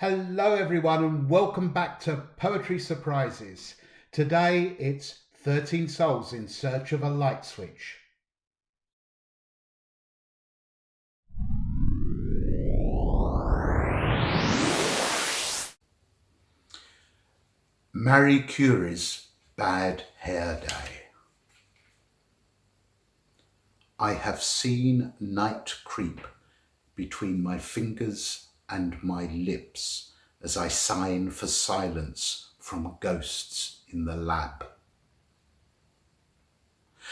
Hello, everyone, and welcome back to Poetry Surprises. Today it's 13 Souls in Search of a Light Switch. Marie Curie's Bad Hair Day. I have seen night creep between my fingers and my lips as I sign for silence from ghosts in the lab.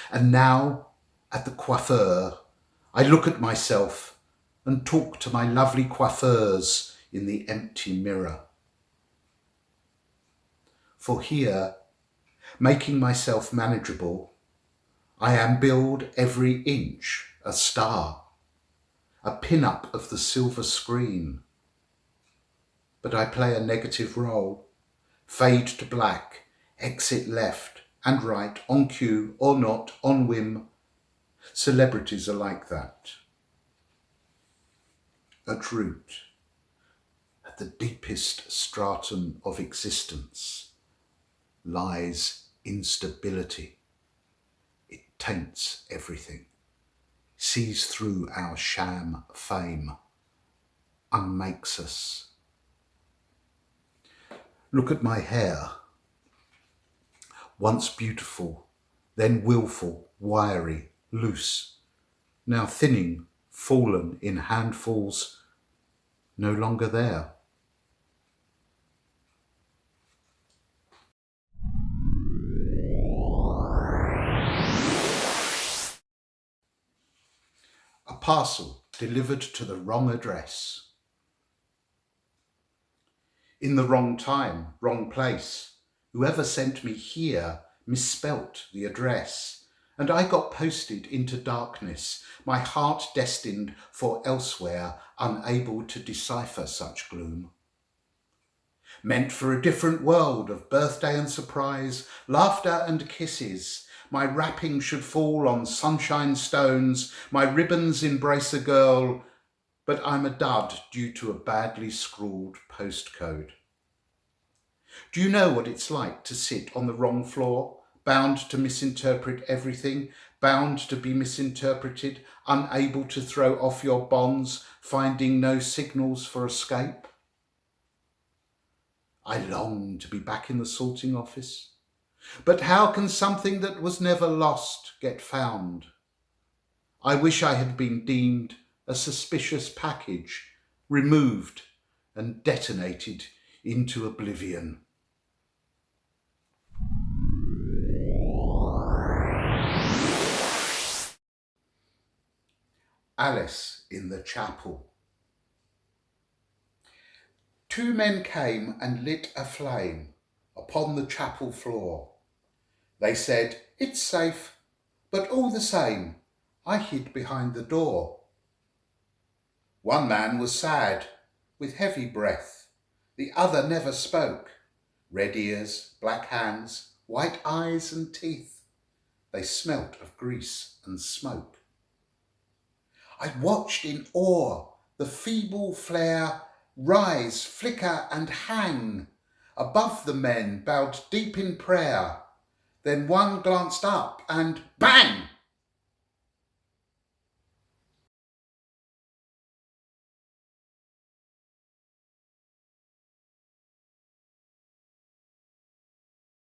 And now, at the coiffeur, I look at myself and talk to my lovely coiffeurs in the empty mirror. For here, making myself manageable, I am billed every inch a star, a pin-up of the silver screen. But I play a negative role, fade to black, exit left and right, on cue or not, on whim. Celebrities are like that. At root, at the deepest stratum of existence, lies instability. It taints everything, sees through our sham fame, unmakes us. Look at my hair, once beautiful, then willful, wiry, loose, now thinning, fallen in handfuls, no longer there. A parcel delivered to the wrong address. In the wrong time, wrong place. Whoever sent me here misspelt the address, and I got posted into darkness, my heart destined for elsewhere, unable to decipher such gloom. Meant for a different world of birthday and surprise, laughter and kisses. My wrapping should fall on sunshine stones, my ribbons embrace a girl, but I'm a dud due to a badly scrawled postcode. Do you know what it's like to sit on the wrong floor, bound to misinterpret everything, bound to be misinterpreted, unable to throw off your bonds, finding no signals for escape? I long to be back in the sorting office, but how can something that was never lost get found? I wish I had been deemed a suspicious package, removed and detonated into oblivion. Alice in the Chapel. Two men came and lit a flame upon the chapel floor. They said, "It's safe, but all the same, I hid behind the door." One man was sad, with heavy breath. The other never spoke. Red ears, black hands, white eyes and teeth. They smelt of grease and smoke. I watched in awe the feeble flare rise, flicker and hang above the men bowed deep in prayer. Then one glanced up and bang!